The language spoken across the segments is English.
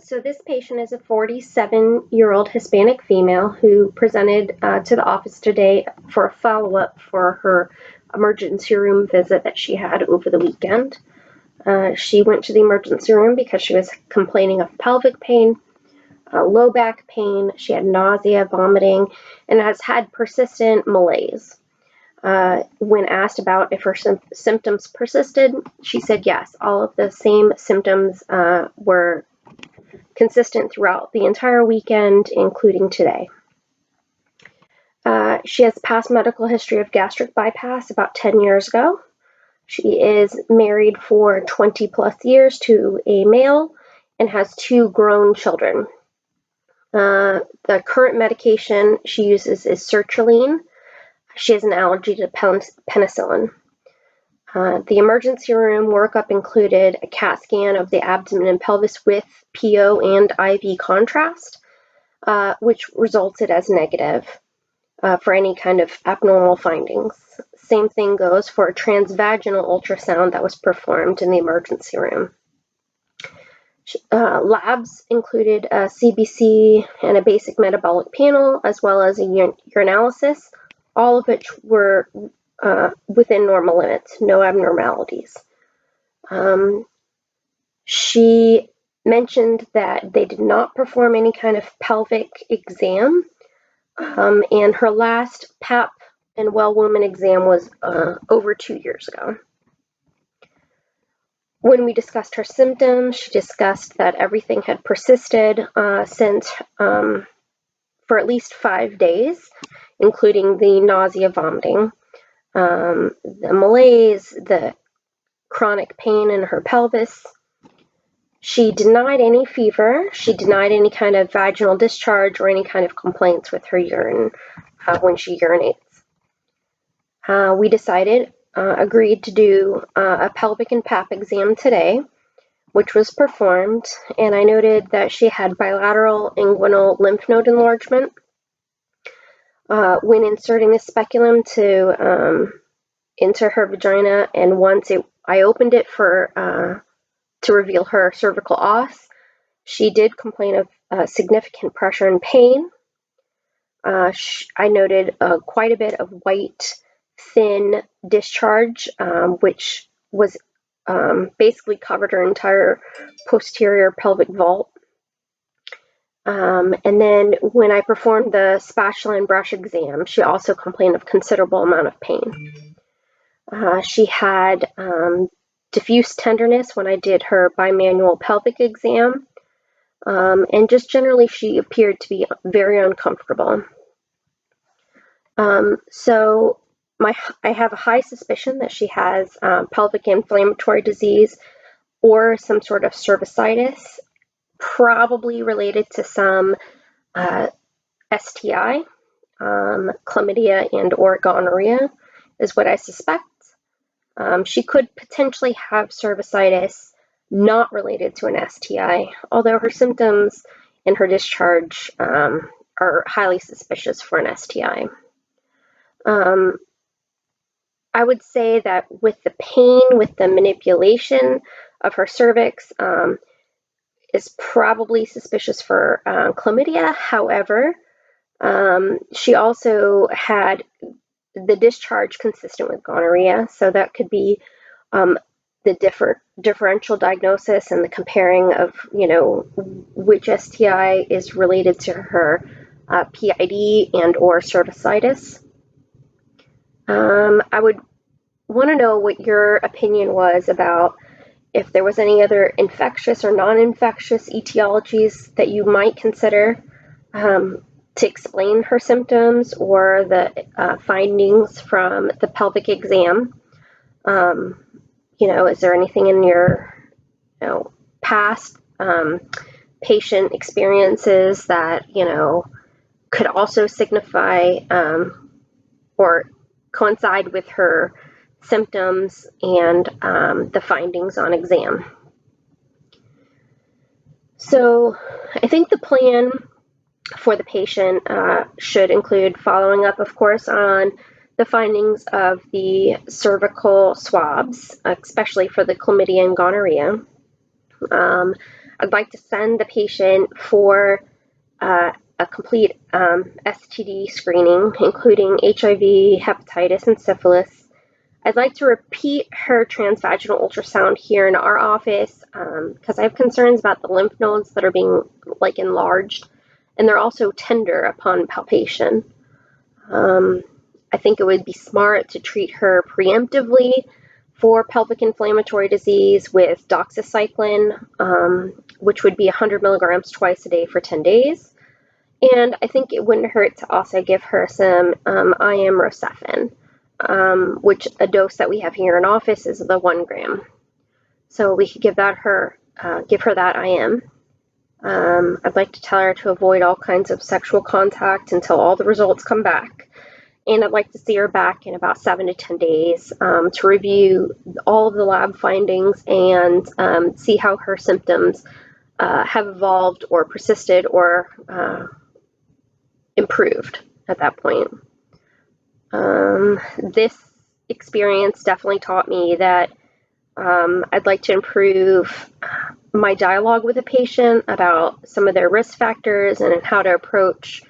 So this patient is a 47-year-old Hispanic female who presented to the office today for a follow-up for her emergency room visit that she had over the weekend. She went to the emergency room because she was complaining of pelvic pain, low back pain, she had nausea, vomiting, and has had persistent malaise. When asked about if her symptoms persisted, she said yes, all of the same symptoms were consistent throughout the entire weekend, including today. She has past medical history of gastric bypass about 10 years ago. She is married for 20 plus years to a male and has 2 grown children. The current medication she uses is sertraline. She has an allergy to penicillin. The emergency room workup included a CAT scan of the abdomen and pelvis with PO and IV contrast, which resulted as negative for any kind of abnormal findings. Same thing goes for a transvaginal ultrasound that was performed in the emergency room. Labs included a CBC and a basic metabolic panel, as well as a urinalysis, all of which were within normal limits, no abnormalities. She mentioned that they did not perform any kind of pelvic exam, and her last PAP and well woman exam was over 2 years ago. When we discussed her symptoms, she discussed that everything had persisted since for at least 5 days, including the nausea, vomiting, the malaise, the chronic pain in her pelvis. She denied any fever. She denied any kind of vaginal discharge or any kind of complaints with her urine when she urinates. We agreed to do a pelvic and PAP exam today, which was performed, and I noted that she had bilateral inguinal lymph node enlargement. When inserting the speculum into her vagina, and once I opened it to reveal her cervical os, she did complain of significant pressure and pain. I noted quite a bit of white, thin discharge, which was basically covered her entire posterior pelvic vault. And then when I performed the spatula and brush exam, she also complained of considerable amount of pain. She had diffuse tenderness when I did her bimanual pelvic exam, and just generally she appeared to be very uncomfortable. So I have a high suspicion that she has pelvic inflammatory disease or some sort of cervicitis, probably related to some STI, chlamydia and or gonorrhea is what I suspect. She could potentially have cervicitis not related to an STI, although her symptoms and her discharge are highly suspicious for an STI. I would say that with the pain, with the manipulation of her cervix, is probably suspicious for chlamydia. However, she also had the discharge consistent with gonorrhea, so that could be the differential diagnosis and the comparing of, which STI is related to her PID and or cervicitis. I would want to know what your opinion was about if there was any other infectious or non-infectious etiologies that you might consider to explain her symptoms or the findings from the pelvic exam. Is there anything in your past patient experiences that could also signify or coincide with her symptoms and the findings on exam? So I think the plan for the patient should include following up, of course, on the findings of the cervical swabs, especially for the chlamydia and gonorrhea. I'd like to send the patient for a complete STD screening, including HIV, hepatitis, and syphilis. I'd like to repeat her transvaginal ultrasound here in our office because I have concerns about the lymph nodes that are being enlarged, and they're also tender upon palpation. I think it would be smart to treat her preemptively for pelvic inflammatory disease with doxycycline, which would be 100 milligrams twice a day for 10 days. And I think it wouldn't hurt to also give her some IM Rocephin, which a dose that we have here in office is the 1 gram. So we could give her that IM. I'd like to tell her to avoid all kinds of sexual contact until all the results come back. And I'd like to see her back in about 7 to 10 days to review all of the lab findings and see how her symptoms have evolved or persisted or improved at that point. This experience definitely taught me that I'd like to improve my dialogue with a patient about some of their risk factors and how to approach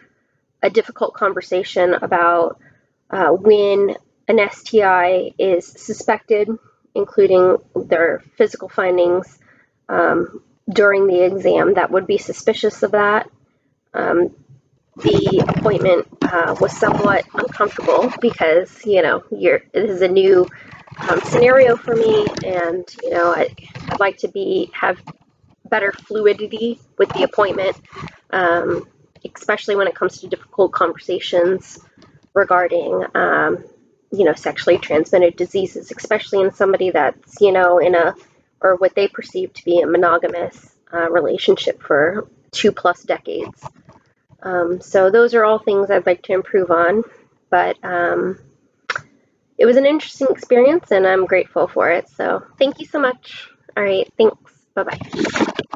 a difficult conversation about when an STI is suspected, including their physical findings during the exam that would be suspicious of that. The appointment was somewhat uncomfortable because, this is a new scenario for me, and, I'd like to have better fluidity with the appointment, especially when it comes to difficult conversations regarding, sexually transmitted diseases, especially in somebody that's, or what they perceive to be a monogamous relationship for 2+ decades. So those are all things I'd like to improve on, but it was an interesting experience and I'm grateful for it. So thank you so much. All right, thanks. Bye-bye.